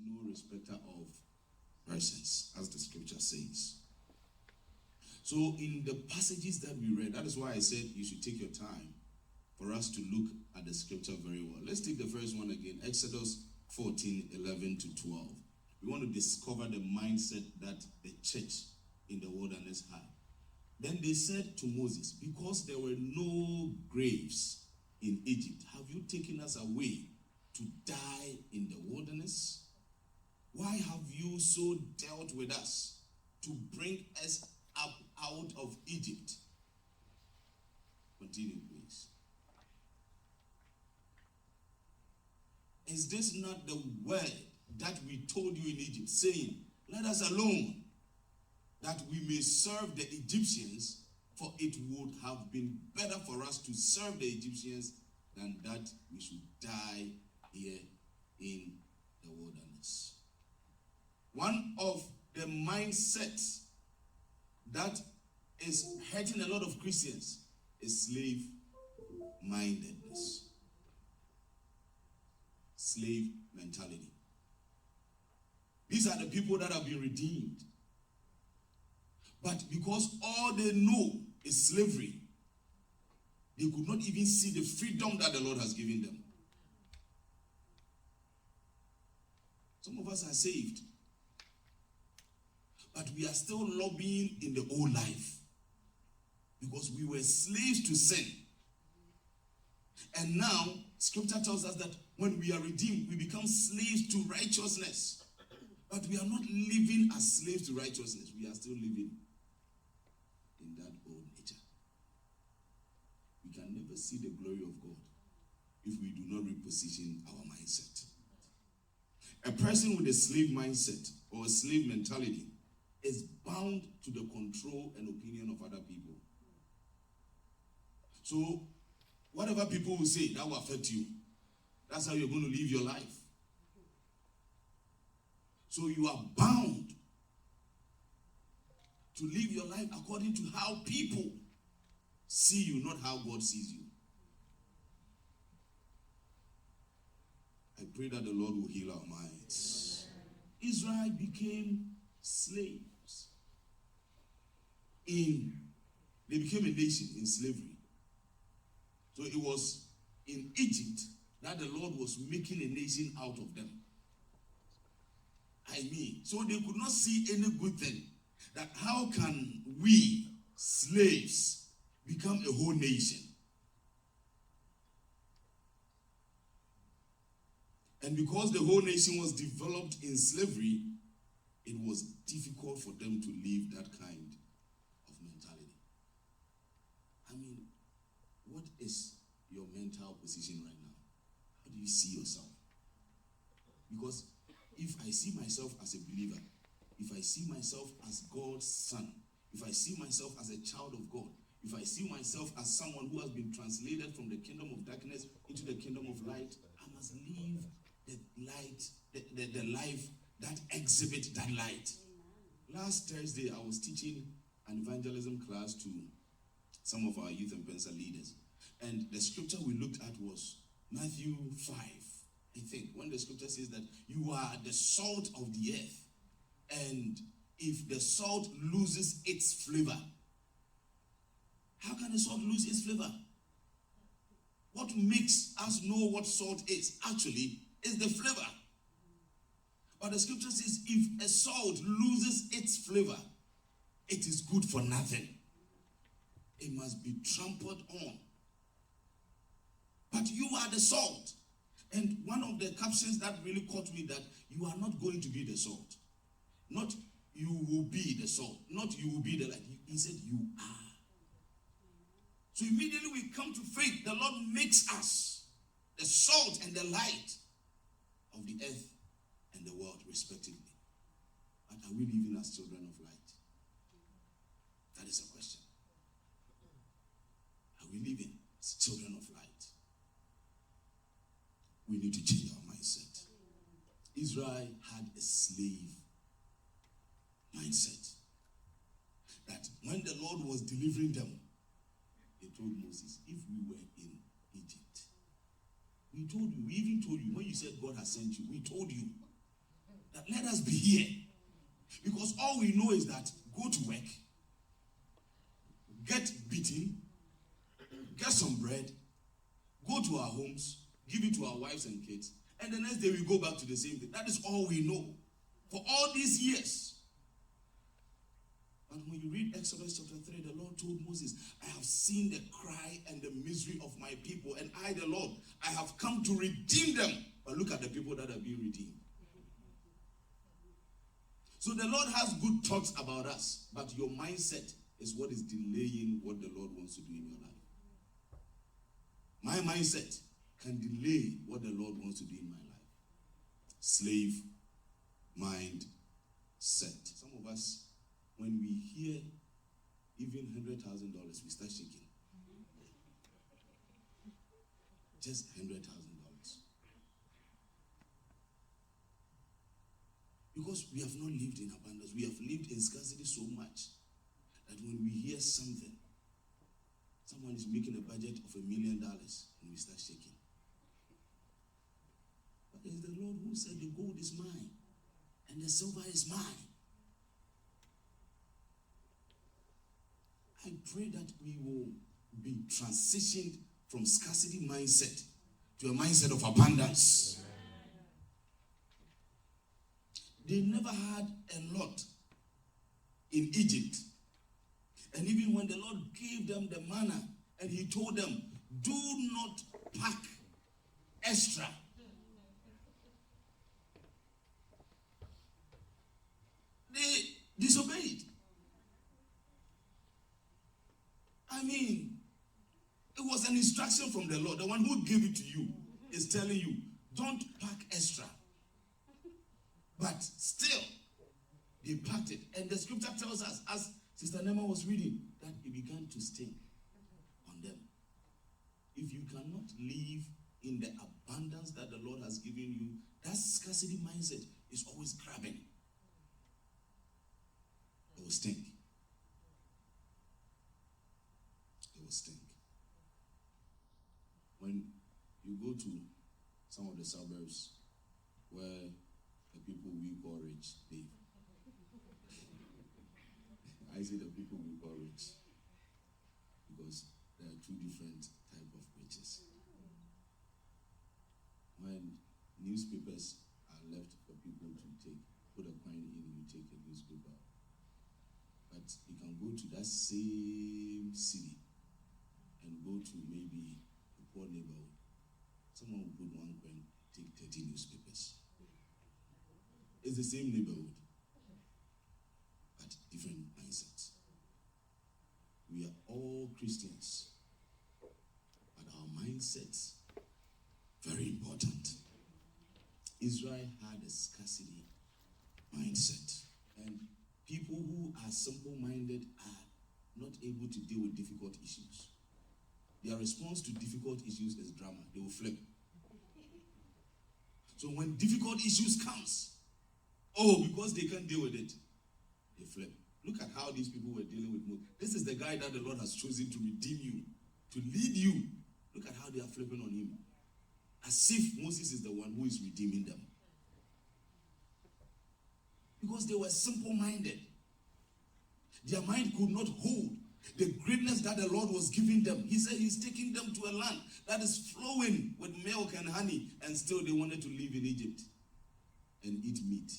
no respecter of persons, as the scripture says. So in the passages that we read, that is why I said you should take your time for us to look at the scripture very well. Let's take the first one again, Exodus 14:11-12. We want to discover the mindset that the church in the wilderness had. Then they said to Moses, because there were no graves in Egypt, have you taken us away to die in the wilderness? Why have you so dealt with us to bring us up out of Egypt? Continue, please. Is this not the word that we told you in Egypt, saying, let us alone, that we may serve the Egyptians, for it would have been better for us to serve the Egyptians than that we should die here in the wilderness. One of the mindsets that is hurting a lot of Christians is slave-mindedness. Slave mentality. These are the people that have been redeemed. But because all they know is slavery, they could not even see the freedom that the Lord has given them. Some of us are saved, but we are still lobbying in the old life because we were slaves to sin. And now, scripture tells us that when we are redeemed, we become slaves to righteousness. But we are not living as slaves to righteousness. We are still living in that old nature. We can never see the glory of God if we do not reposition our mindset. A person with a slave mindset or a slave mentality is bound to the control and opinion of other people. So, whatever people will say, that will affect you. That's how you're going to live your life. So you are bound to live your life according to how people see you, not how God sees you. I pray that the Lord will heal our minds. Israel became slaves. They became a nation in slavery. So it was in Egypt that the Lord was making a nation out of them. So they could not see any good thing. That how can we, slaves, become a whole nation? And because the whole nation was developed in slavery, it was difficult for them to live that kind of mentality. What is your mental position right now? How do you see yourself? Because if I see myself as a believer, if I see myself as God's son, if I see myself as a child of God, if I see myself as someone who has been translated from the kingdom of darkness into the kingdom of light, I must live the light, the life that exhibits that light. Last Thursday, I was teaching an evangelism class to some of our youth and pencil leaders. And the scripture we looked at was Matthew 5. I think when the scripture says that you are the salt of the earth, and if the salt loses its flavor, how can the salt lose its flavor? What makes us know what salt is actually is the flavor. But the scripture says if a salt loses its flavor, it is good for nothing. It must be trampled on. But you are the salt. And one of the captions that really caught me, that you are not going to be the salt. Not you will be the salt. Not you will be the light. He said you are. So immediately we come to faith. The Lord makes us the salt and the light of the earth and the world respectively. But are we living as children of light? That is a question. Are we living as children of light? We need to change our mindset. Israel had a slave mindset. That when the Lord was delivering them, they told Moses, if we were in Egypt, we told you, we even told you, when you said God has sent you, we told you. let us be here. Because all we know is that go to work, get beaten, get some bread, go to our homes, give it to our wives and kids, and the next day we go back to the same thing. That is all we know for all these years. But when you read Exodus chapter 3, the Lord told Moses, I have seen the cry and the misery of my people, and I, the Lord, I have come to redeem them. But look at the people that are being redeemed. So the Lord has good thoughts about us, but your mindset is what is delaying what the Lord wants to do in your life. My mindset can delay what the Lord wants to do in my life. Slave mind set. Some of us, when we hear even $100,000, we start shaking. Just $100,000. Because we have not lived in abundance. We have lived in scarcity so much that when we hear something, someone is making a budget of $1 million, and we start shaking. But it's the Lord who said the gold is mine and the silver is mine. I pray that we will be transitioned from scarcity mindset to a mindset of abundance. They never had a lot in Egypt. And even when the Lord gave them the manna and he told them, do not pack extra. They disobeyed. I mean, it was an instruction from the Lord. The one who gave it to you is telling you, don't pack extra. But still, they packed it. And the scripture tells us, as Sister Nema was reading, that it began to sting on them. If you cannot live in the abundance that the Lord has given you, that scarcity mindset is always grabbing. It will stink. It will stink. When you go to some of the suburbs where the people we call rich live, I say the people we call rich because there are two different types of riches. When newspapers are left for people to take, put a coin in, you take a newspaper. But you can go to that same city and go to maybe a poor neighborhood. Someone will put one coin, take 30 newspapers. It's the same neighborhood, but different mindsets. We are all Christians, but our mindsets, very important. Israel had a scarcity mindset, and people who are simple-minded are not able to deal with difficult issues. Their response to difficult issues is drama. They will flip. So when difficult issues comes, because they can't deal with it, they flip. Look at how these people were dealing with Moses. This is the guy that the Lord has chosen to redeem you, to lead you. Look at how they are flipping on him. As if Moses is the one who is redeeming them. Because they were simple-minded. Their mind could not hold the greatness that the Lord was giving them. He said he's taking them to a land that is flowing with milk and honey, and still they wanted to live in Egypt and eat meat.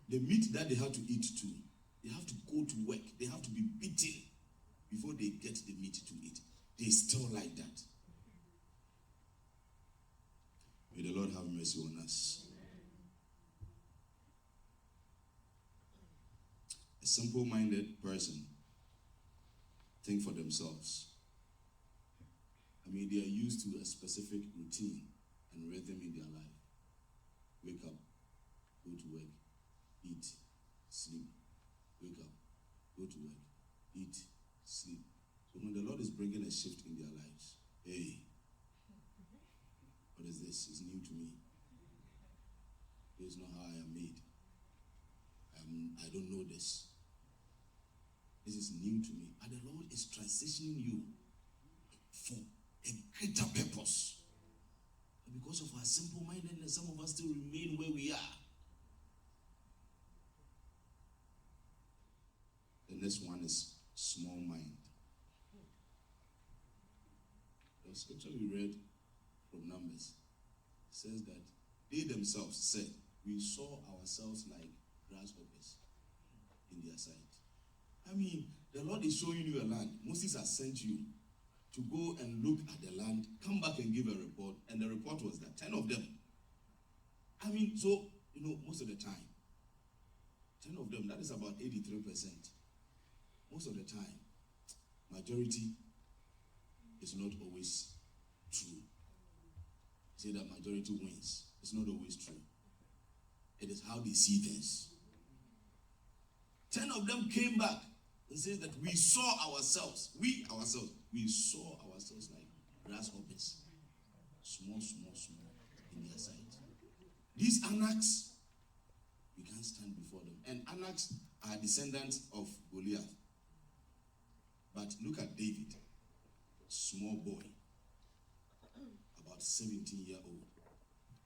The meat that they have to eat too, they have to go to work. They have to be beaten before they get the meat to eat. They still like that. May the Lord have mercy on us. A simple-minded person think for themselves. I mean, they are used to a specific routine and rhythm in their life. Wake up, go to work, eat, sleep. Wake up, go to work, eat, sleep. So when the Lord is bringing a shift in their lives, hey, what is this? It's new to me. This is not how I am made. I don't know this. This is new to me. And the Lord is transitioning you for a greater purpose. And because of our simple-mindedness, some of us still remain where we are. The next one is small mind. The scripture we read from Numbers says that they themselves said, we saw ourselves like grasshoppers in their sight. I mean, the Lord is showing you a land. Moses has sent you to go and look at the land, come back and give a report, and the report was that 10 of them. I mean, so, most of the time, 10 of them, that is about 83%. Most of the time, majority is not always true. Say that majority wins. It's not always true. It is how they see things. 10 of them came back and said that we saw ourselves like grasshoppers. Small in their sight. These Anaks, we can't stand before them. And Anaks are descendants of Goliath. But look at David, small boy, about 17-year-old,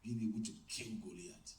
being able to kill Goliath.